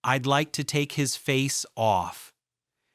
I'd like to take his face off.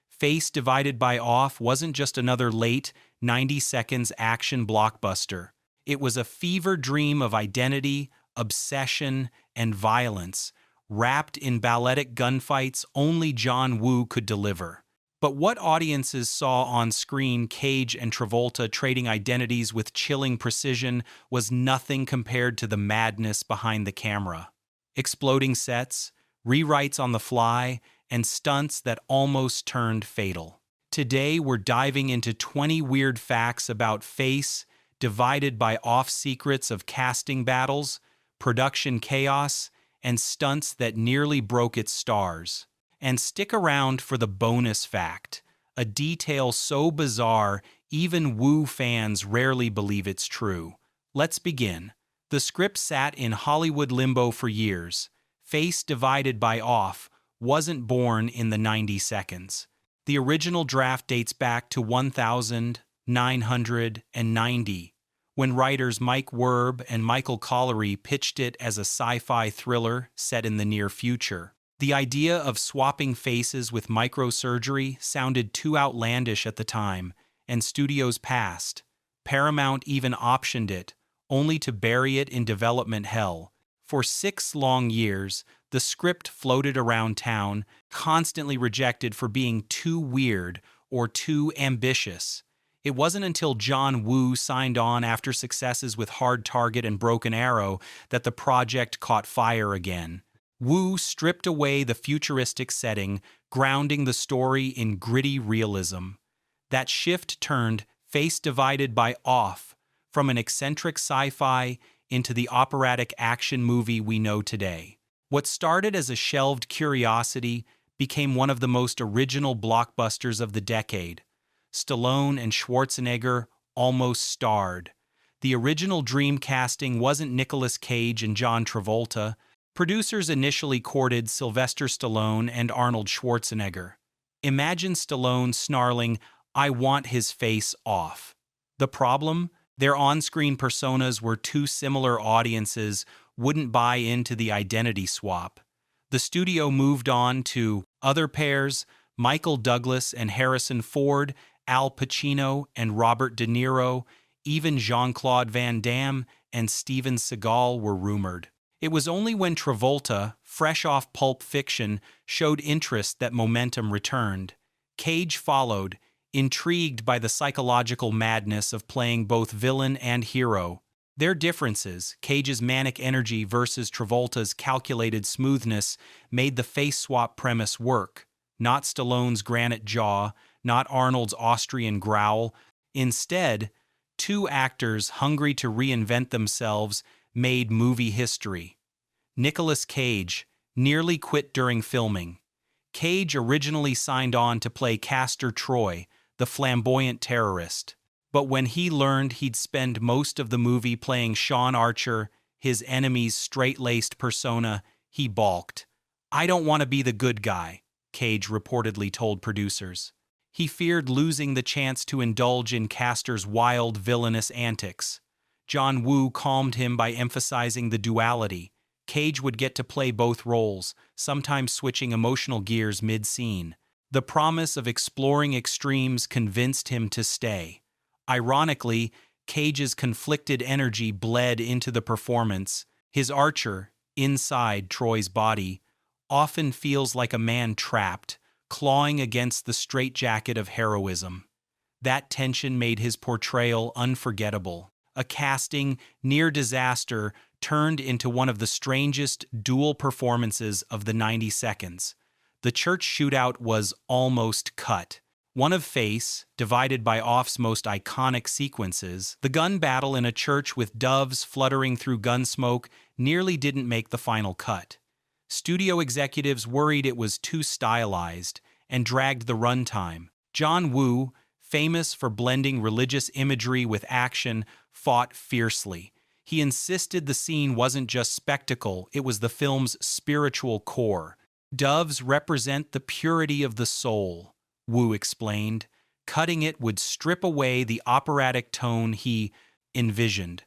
Face divided by off wasn't just another late 90 seconds action blockbuster. It was a fever dream of identity, obsession, and violence, wrapped in balletic gunfights only John Woo could deliver. But what audiences saw on screen Cage and Travolta trading identities with chilling precision was nothing compared to the madness behind the camera. Exploding sets, rewrites on the fly, and stunts that almost turned fatal. Today, we're diving into 20 weird facts about Face, divided by off secrets of casting battles, production chaos, and stunts that nearly broke its stars. And stick around for the bonus fact, a detail so bizarre even Woo fans rarely believe it's true. Let's begin. The script sat in Hollywood limbo for years. Face divided by off wasn't born in the 90 seconds. The original draft dates back to 1990, when writers Mike Werb and Michael Collery pitched it as a sci-fi thriller set in the near future. The idea of swapping faces with microsurgery sounded too outlandish at the time, and studios passed. Paramount even optioned it, only to bury it in development hell. For 6 long years, the script floated around town, constantly rejected for being too weird or too ambitious. It wasn't until John Woo signed on after successes with Hard Target and Broken Arrow that the project caught fire again. Woo stripped away the futuristic setting, grounding the story in gritty realism. That shift turned Face divided by off from an eccentric sci-fi into the operatic action movie we know today. What started as a shelved curiosity became one of the most original blockbusters of the decade. Stallone and Schwarzenegger almost starred. The original dream casting wasn't Nicolas Cage and John Travolta. Producers initially courted Sylvester Stallone and Arnold Schwarzenegger. Imagine Stallone snarling, "I want his face off." The problem? Their on-screen personas were too similar, audiences wouldn't buy into the identity swap. The studio moved on to other pairs, Michael Douglas and Harrison Ford, Al Pacino and Robert De Niro, even Jean-Claude Van Damme and Steven Seagal were rumored. It was only when Travolta, fresh off Pulp Fiction, showed interest that momentum returned. Cage followed, intrigued by the psychological madness of playing both villain and hero. Their differences, Cage's manic energy versus Travolta's calculated smoothness, made the face swap premise work. Not Stallone's granite jaw, not Arnold's Austrian growl. Instead, two actors hungry to reinvent themselves made movie history. Nicolas Cage nearly quit during filming. Cage originally signed on to play Castor Troy, the flamboyant terrorist. But when he learned he'd spend most of the movie playing Sean Archer, his enemy's straight-laced persona, he balked. "I don't want to be the good guy," Cage reportedly told producers. He feared losing the chance to indulge in Castor's wild, villainous antics. John Woo calmed him by emphasizing the duality. Cage would get to play both roles, sometimes switching emotional gears mid-scene. The promise of exploring extremes convinced him to stay. Ironically, Cage's conflicted energy bled into the performance. His Archer, inside Troy's body, often feels like a man trapped, clawing against the straitjacket of heroism. That tension made his portrayal unforgettable. A casting near disaster turned into one of the strangest dual performances of the 90 seconds. The church shootout was almost cut. One of Face, divided by off's most iconic sequences, the gun battle in a church with doves fluttering through gun smoke, nearly didn't make the final cut. Studio executives worried it was too stylized and dragged the runtime. John Woo, famous for blending religious imagery with action, fought fiercely. He insisted the scene wasn't just spectacle, it was the film's spiritual core. "Doves represent the purity of the soul," Woo explained. Cutting it would strip away the operatic tone he envisioned.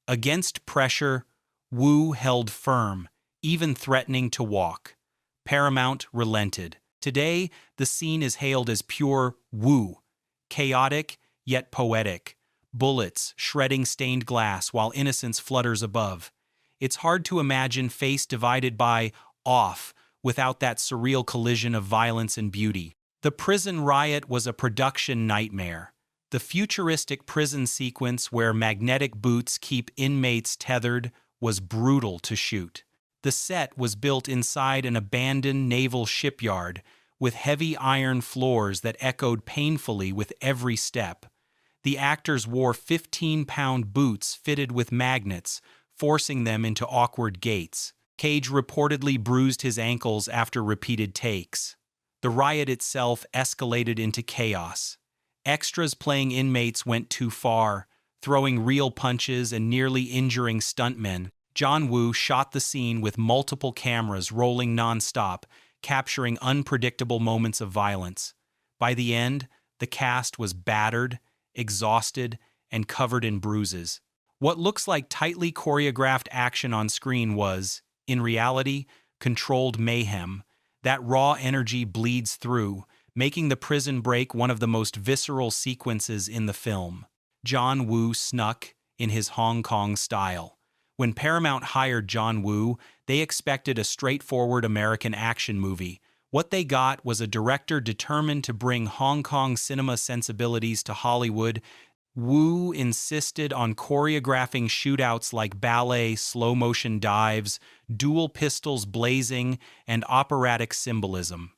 Against pressure, Woo held firm, even threatening to walk. Paramount relented. Today, the scene is hailed as pure woo, chaotic yet poetic. Bullets shredding stained glass while innocence flutters above. It's hard to imagine face divided by off without that surreal collision of violence and beauty. The prison riot was a production nightmare. The futuristic prison sequence where magnetic boots keep inmates tethered was brutal to shoot. The set was built inside an abandoned naval shipyard with heavy iron floors that echoed painfully with every step. The actors wore 15-pound boots fitted with magnets, forcing them into awkward gaits. Cage reportedly bruised his ankles after repeated takes. The riot itself escalated into chaos. Extras playing inmates went too far, throwing real punches and nearly injuring stuntmen. John Woo shot the scene with multiple cameras rolling non-stop, capturing unpredictable moments of violence. By the end, the cast was battered, exhausted, and covered in bruises. What looks like tightly choreographed action on screen was, in reality, controlled mayhem. That raw energy bleeds through, making the prison break one of the most visceral sequences in the film. John Woo snuck in his Hong Kong style. When Paramount hired John Woo, they expected a straightforward American action movie. What they got was a director determined to bring Hong Kong cinema sensibilities to Hollywood. Woo insisted on choreographing shootouts like ballet, slow-motion dives, dual pistols blazing, and operatic symbolism.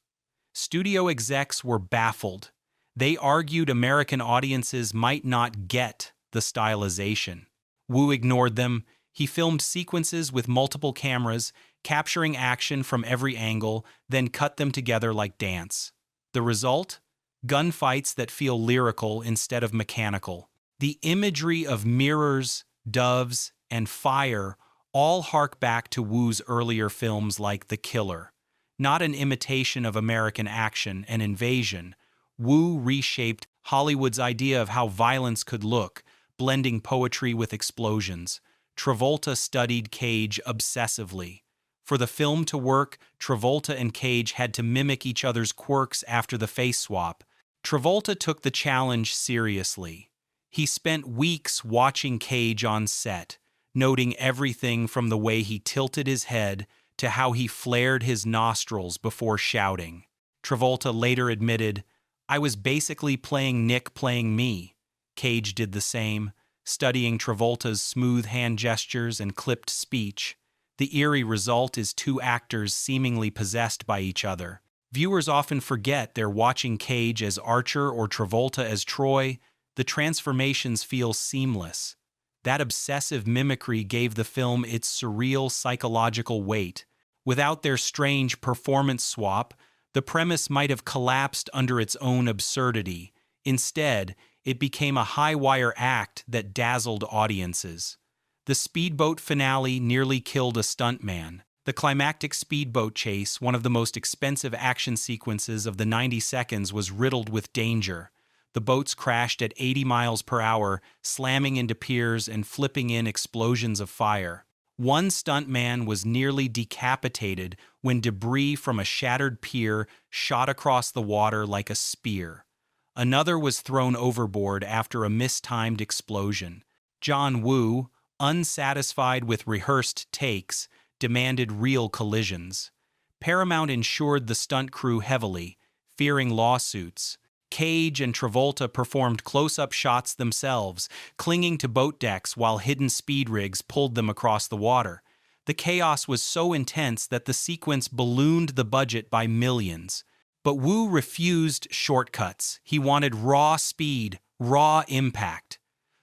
Studio execs were baffled. They argued American audiences might not get the stylization. Woo ignored them. He filmed sequences with multiple cameras, capturing action from every angle, then cut them together like dance. The result? Gunfights that feel lyrical instead of mechanical. The imagery of mirrors, doves, and fire all hark back to Woo's earlier films like The Killer. Not an imitation of American action and invasion, Woo reshaped Hollywood's idea of how violence could look, blending poetry with explosions. Travolta studied Cage obsessively. For the film to work, Travolta and Cage had to mimic each other's quirks after the face swap. Travolta took the challenge seriously. He spent weeks watching Cage on set, noting everything from the way he tilted his head to how he flared his nostrils before shouting. Travolta later admitted, "I was basically playing Nick playing me." Cage did the same, studying Travolta's smooth hand gestures and clipped speech. The eerie result is two actors seemingly possessed by each other. Viewers often forget they're watching Cage as Archer or Travolta as Troy. The transformations feel seamless. That obsessive mimicry gave the film its surreal psychological weight. Without their strange performance swap, the premise might have collapsed under its own absurdity. Instead, it became a high-wire act that dazzled audiences. The speedboat finale nearly killed a stuntman. The climactic speedboat chase, one of the most expensive action sequences of the 90 seconds, was riddled with danger. The boats crashed at 80 miles per hour, slamming into piers and flipping in explosions of fire. One stuntman was nearly decapitated when debris from a shattered pier shot across the water like a spear. Another was thrown overboard after a mistimed explosion. John Woo, unsatisfied with rehearsed takes, demanded real collisions. Paramount insured the stunt crew heavily, fearing lawsuits. Cage and Travolta performed close-up shots themselves, clinging to boat decks while hidden speed rigs pulled them across the water. The chaos was so intense that the sequence ballooned the budget by millions. But Woo refused shortcuts. He wanted raw speed, raw impact.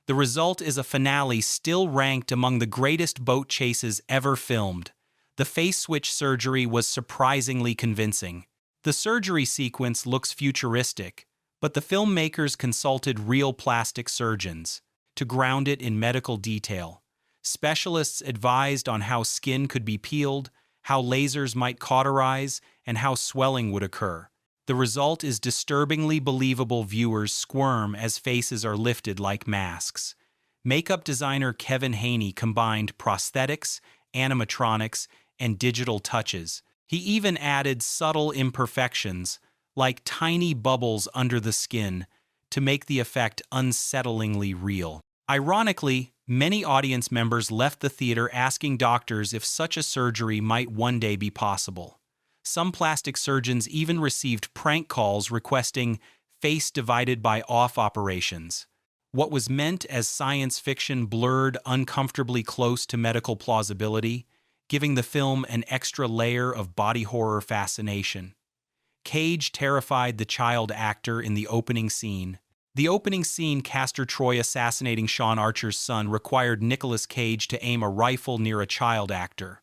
The result is a finale still ranked among the greatest boat chases ever filmed. The face switch surgery was surprisingly convincing. The surgery sequence looks futuristic, but the filmmakers consulted real plastic surgeons to ground it in medical detail. Specialists advised on how skin could be peeled, how lasers might cauterize, and how swelling would occur. The result is disturbingly believable. Viewers squirm as faces are lifted like masks. Makeup designer Kevin Haney combined prosthetics, animatronics, and digital touches. He even added subtle imperfections, like tiny bubbles under the skin, to make the effect unsettlingly real. Ironically, many audience members left the theater asking doctors if such a surgery might one day be possible. Some plastic surgeons even received prank calls requesting face divided by off operations. What was meant as science fiction blurred uncomfortably close to medical plausibility, giving the film an extra layer of body horror fascination. Cage terrified the child actor in the opening scene. The opening scene, Castor Troy assassinating Sean Archer's son, required Nicolas Cage to aim a rifle near a child actor.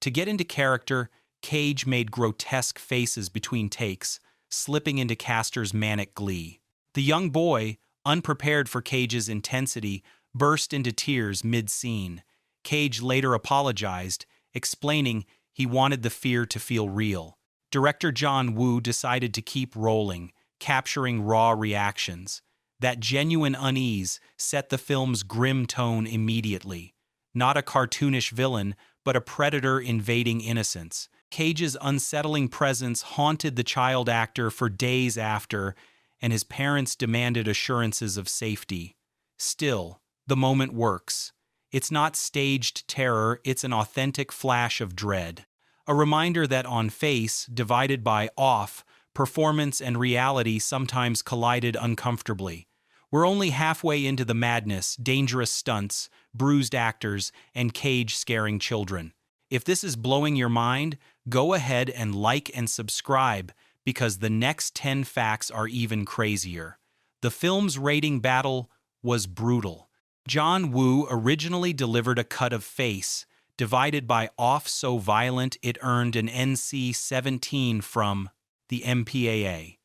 To get into character, Cage made grotesque faces between takes, slipping into Castor's manic glee. The young boy, unprepared for Cage's intensity, burst into tears mid-scene. Cage later apologized, explaining he wanted the fear to feel real. Director John Woo decided to keep rolling, capturing raw reactions. That genuine unease set the film's grim tone immediately. Not a cartoonish villain, but a predator invading innocence. Cage's unsettling presence haunted the child actor for days after, and his parents demanded assurances of safety. Still, the moment works. It's not staged terror, it's an authentic flash of dread. A reminder that on face, divided by off, performance and reality sometimes collided uncomfortably. We're only halfway into the madness, dangerous stunts, bruised actors, and Cage scaring children. If this is blowing your mind, go ahead and like and subscribe, because the next 10 facts are even crazier. The film's rating battle was brutal. John Woo originally delivered a cut of Face, divided by off so violent it earned an NC-17 from the MPAA.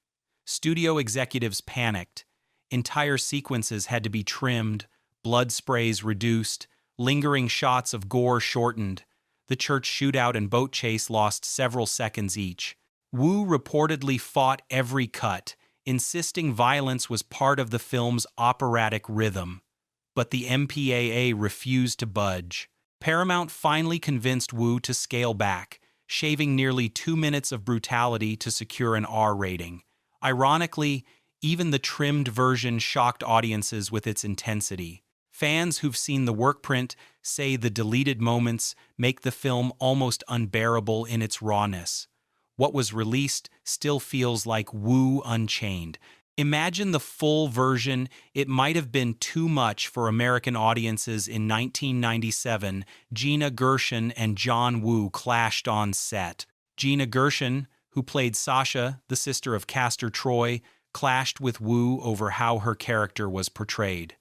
Studio executives panicked. Entire sequences had to be trimmed, blood sprays reduced, lingering shots of gore shortened. The church shootout and boat chase lost several seconds each. Woo reportedly fought every cut, insisting violence was part of the film's operatic rhythm. But the MPAA refused to budge. Paramount finally convinced Woo to scale back, shaving nearly 2 minutes of brutality to secure an R rating. Ironically, even the trimmed version shocked audiences with its intensity. Fans who've seen the workprint say the deleted moments make the film almost unbearable in its rawness. What was released still feels like Woo Unchained. Imagine the full version. It might have been too much for American audiences in 1997. Gina Gershon and John Woo clashed on set. Gina Gershon, who played Sasha, the sister of Castor Troy, clashed with Woo over how her character was portrayed.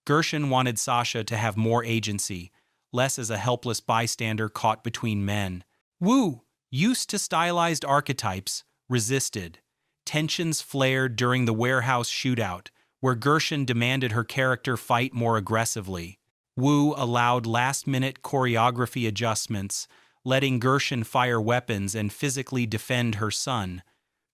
Gershon wanted Sasha to have more agency, less as a helpless bystander caught between men. Woo, used to stylized archetypes, resisted. Tensions flared during the warehouse shootout, where Gershon demanded her character fight more aggressively. Woo allowed last-minute choreography adjustments, letting Gershon fire weapons and physically defend her son.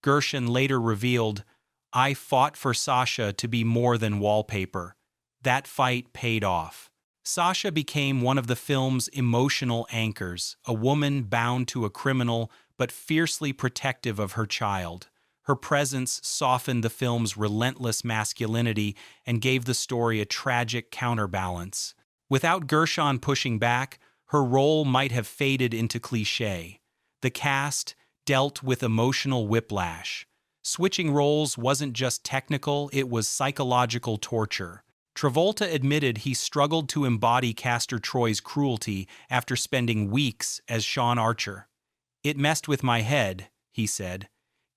Gershon later revealed, "I fought for Sasha to be more than wallpaper." That fight paid off. Sasha became one of the film's emotional anchors, a woman bound to a criminal but fiercely protective of her child. Her presence softened the film's relentless masculinity and gave the story a tragic counterbalance. Without Gershon pushing back, her role might have faded into cliché. The cast dealt with emotional whiplash. Switching roles wasn't just technical, it was psychological torture. Travolta admitted he struggled to embody Castor Troy's cruelty after spending weeks as Sean Archer. "It messed with my head," he said.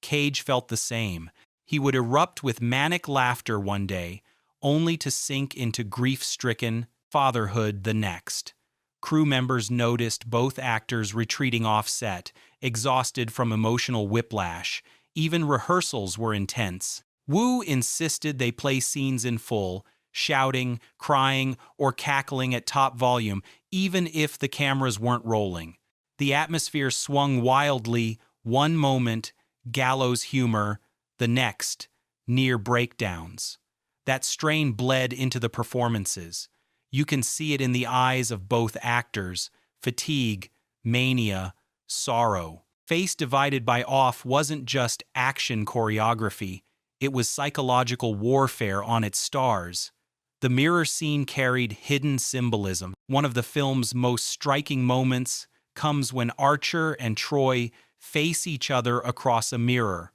Cage felt the same. He would erupt with manic laughter one day, only to sink into grief-stricken fatherhood the next. Crew members noticed both actors retreating off set, exhausted from emotional whiplash. Even rehearsals were intense. Woo insisted they play scenes in full, shouting, crying, or cackling at top volume, even if the cameras weren't rolling. The atmosphere swung wildly, one moment, gallows humor, the next, near breakdowns. That strain bled into the performances. You can see it in the eyes of both actors: fatigue, mania, sorrow. Face Divided by Off wasn't just action choreography, it was psychological warfare on its stars. The mirror scene carried hidden symbolism. One of the film's most striking moments comes when Archer and Troy face each other across a mirror,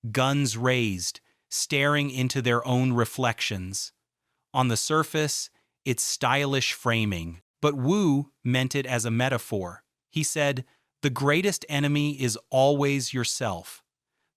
guns raised, staring into their own reflections. On the surface, it's stylish framing, but Woo meant it as a metaphor. He said, "The greatest enemy is always yourself."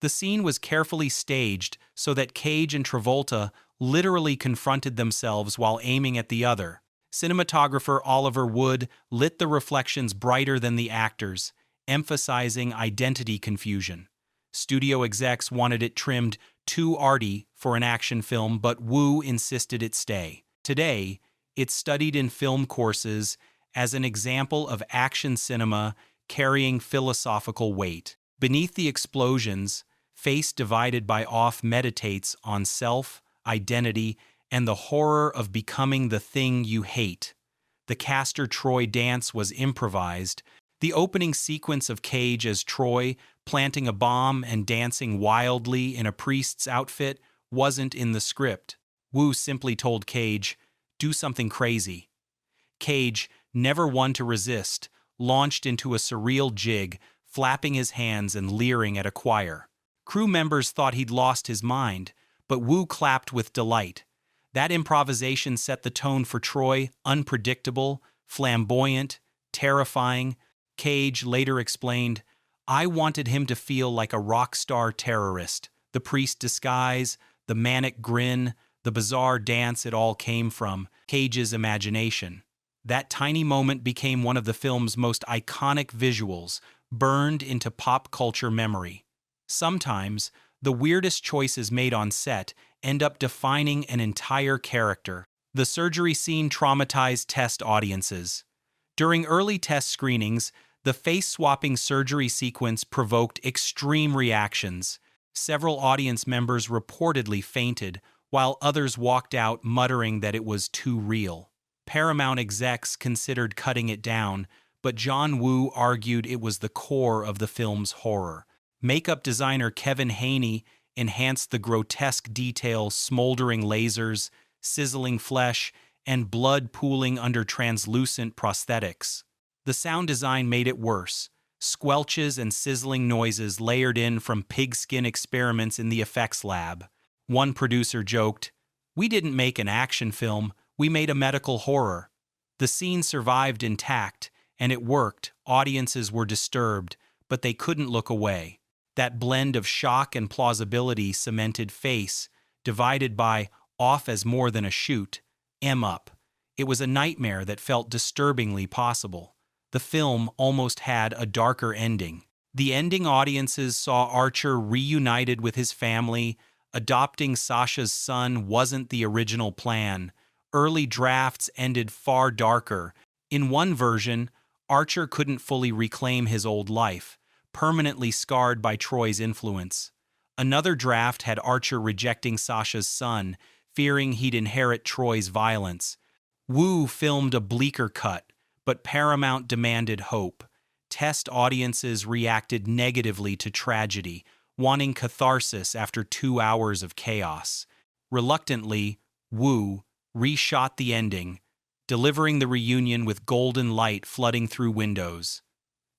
The scene was carefully staged so that Cage and Travolta literally confronted themselves while aiming at the other. Cinematographer Oliver Wood lit the reflections brighter than the actors, emphasizing identity confusion. Studio execs wanted it trimmed too arty for an action film, but Woo insisted it stay. Today, it's studied in film courses as an example of action cinema carrying philosophical weight. Beneath the explosions, Face Divided by Off meditates on self, identity, and the horror of becoming the thing you hate. The Castor Troy dance was improvised. The opening sequence of Cage as Troy, planting a bomb and dancing wildly in a priest's outfit, wasn't in the script. Woo simply told Cage, "Do something crazy." Cage, never one to resist, launched into a surreal jig, flapping his hands and leering at a choir. Crew members thought he'd lost his mind, but Woo clapped with delight. That improvisation set the tone for Troy, unpredictable, flamboyant, terrifying. Cage later explained, "I wanted him to feel like a rock star terrorist. The priest disguise, the manic grin, the bizarre dance, it all came from Cage's imagination." That tiny moment became one of the film's most iconic visuals, burned into pop culture memory. Sometimes, the weirdest choices made on set end up defining an entire character. The surgery scene traumatized test audiences. During early test screenings, the face-swapping surgery sequence provoked extreme reactions. Several audience members reportedly fainted, while others walked out muttering that it was too real. Paramount execs considered cutting it down, but John Woo argued it was the core of the film's horror. Makeup designer Kevin Haney enhanced the grotesque details: smoldering lasers, sizzling flesh, and blood pooling under translucent prosthetics. The sound design made it worse. Squelches and sizzling noises layered in from pigskin experiments in the effects lab. One producer joked, "We didn't make an action film, we made a medical horror." The scene survived intact, and it worked. Audiences were disturbed, but they couldn't look away. That blend of shock and plausibility cemented Face Divided by Off as more than a shoot, up. It was a nightmare that felt disturbingly possible. The film almost had a darker ending. The ending audiences saw Archer reunited with his family. Adopting Sasha's son wasn't the original plan. Early drafts ended far darker. In one version, Archer couldn't fully reclaim his old life, permanently scarred by Troy's influence. Another draft had Archer rejecting Sasha's son, fearing he'd inherit Troy's violence. Woo filmed a bleaker cut, but Paramount demanded hope. Test audiences reacted negatively to tragedy, wanting catharsis after 2 hours of chaos. Reluctantly, Woo reshot the ending, delivering the reunion with golden light flooding through windows.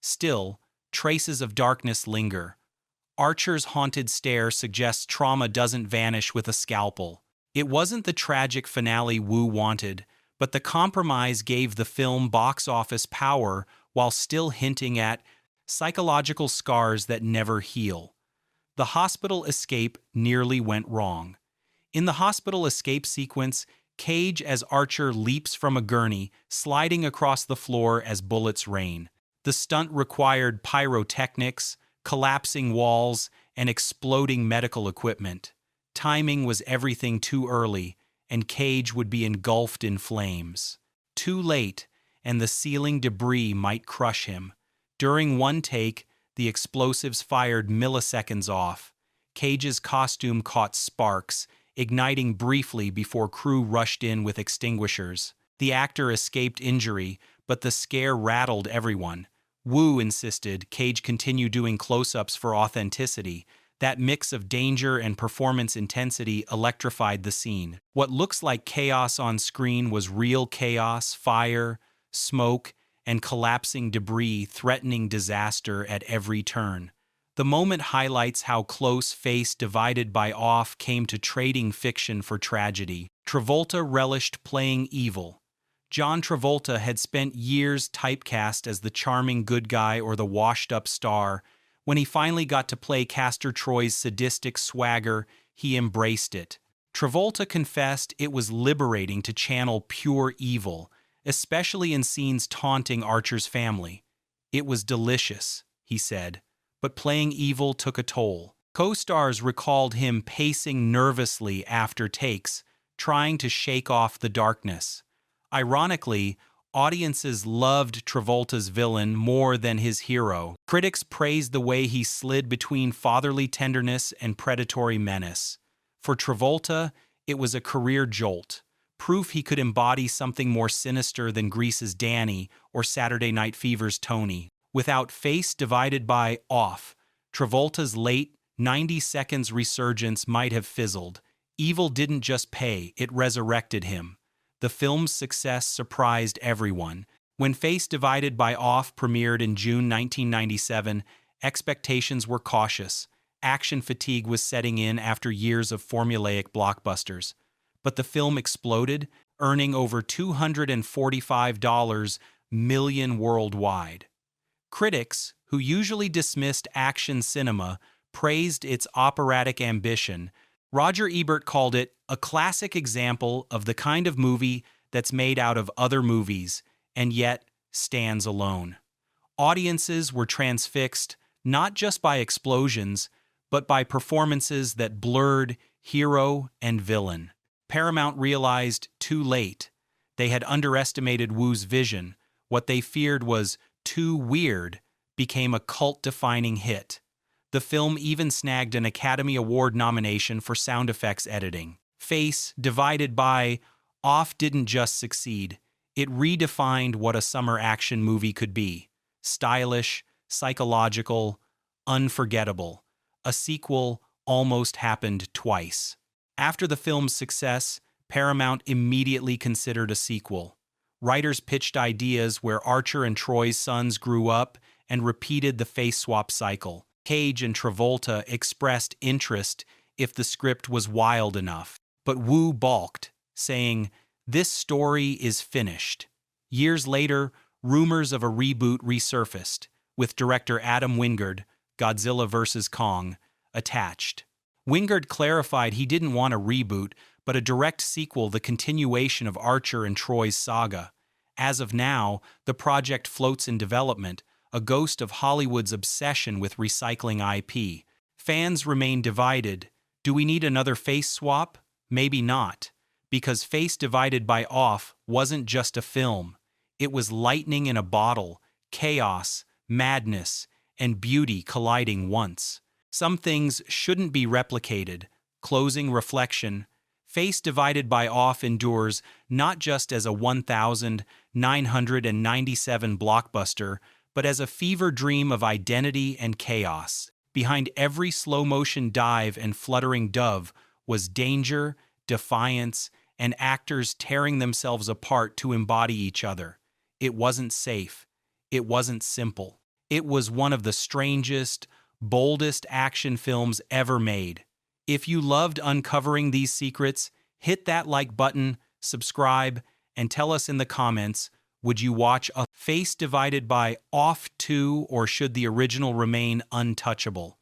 Still, traces of darkness linger. Archer's haunted stare suggests trauma doesn't vanish with a scalpel. It wasn't the tragic finale Woo wanted, but the compromise gave the film box office power while still hinting at psychological scars that never heal. The hospital escape nearly went wrong. In the hospital escape sequence, Cage as Archer leaps from a gurney, sliding across the floor as bullets rain. The stunt required pyrotechnics, collapsing walls, and exploding medical equipment. Timing was everything too early, and Cage would be engulfed in flames. Too late, and the ceiling debris might crush him. During one take, the explosives fired milliseconds off. Cage's costume caught sparks, igniting briefly before crew rushed in with extinguishers. The actor escaped injury, but the scare rattled everyone. Wu insisted Cage continue doing close-ups for authenticity. That mix of danger and performance intensity electrified the scene. What looks like chaos on screen was real chaos, fire, smoke, and collapsing debris threatening disaster at every turn. The moment highlights how close Face Divided by Off came to trading fiction for tragedy. Travolta relished playing evil. John Travolta had spent years typecast as the charming good guy or the washed-up star. When he finally got to play Castor Troy's sadistic swagger, he embraced it. Travolta confessed it was liberating to channel pure evil, especially in scenes taunting Archer's family. "It was delicious," he said, but playing evil took a toll. Co-stars recalled him pacing nervously after takes, trying to shake off the darkness. Ironically, audiences loved Travolta's villain more than his hero. Critics praised the way he slid between fatherly tenderness and predatory menace. For Travolta, it was a career jolt, proof he could embody something more sinister than Grease's Danny or Saturday Night Fever's Tony. Without Face Divided by Off, Travolta's late 90 seconds resurgence might have fizzled. Evil didn't just pay, it resurrected him. The film's success surprised everyone. When Face Divided by Off premiered in June 1997, expectations were cautious. Action fatigue was setting in after years of formulaic blockbusters. But the film exploded, earning over $245 million worldwide. Critics, who usually dismissed action cinema, praised its operatic ambition. Roger Ebert called it a classic example of the kind of movie that's made out of other movies and yet stands alone. Audiences were transfixed not just by explosions, but by performances that blurred hero and villain. Paramount realized too late they had underestimated Wu's vision. What they feared was too weird became a cult-defining hit. The film even snagged an Academy Award nomination for sound effects editing. Face Divided by Off didn't just succeed. It redefined what a summer action movie could be. Stylish, psychological, unforgettable. A sequel almost happened twice. After the film's success, Paramount immediately considered a sequel. Writers pitched ideas where Archer and Troy's sons grew up and repeated the face swap cycle. Cage and Travolta expressed interest if the script was wild enough. But Wu balked, saying, "This story is finished." Years later, rumors of a reboot resurfaced, with director Adam Wingard, Godzilla vs. Kong, attached. Wingard clarified he didn't want a reboot, but a direct sequel, the continuation of Archer and Troy's saga. As of now, the project floats in development, a ghost of Hollywood's obsession with recycling IP. Fans remain divided. Do we need another face swap? Maybe not, because Face Divided by Off wasn't just a film. It was lightning in a bottle, chaos, madness, and beauty colliding once. Some things shouldn't be replicated. Closing reflection. Face Divided by Off endures not just as a 1,997 blockbuster, but as a fever dream of identity and chaos. Behind every slow-motion dive and fluttering dove was danger, defiance, and actors tearing themselves apart to embody each other. It wasn't safe. It wasn't simple. It was one of the strangest, boldest action films ever made. If you loved uncovering these secrets, hit that like button, subscribe, and tell us in the comments, would you watch a Face Divided by Off 2 or should the original remain untouchable?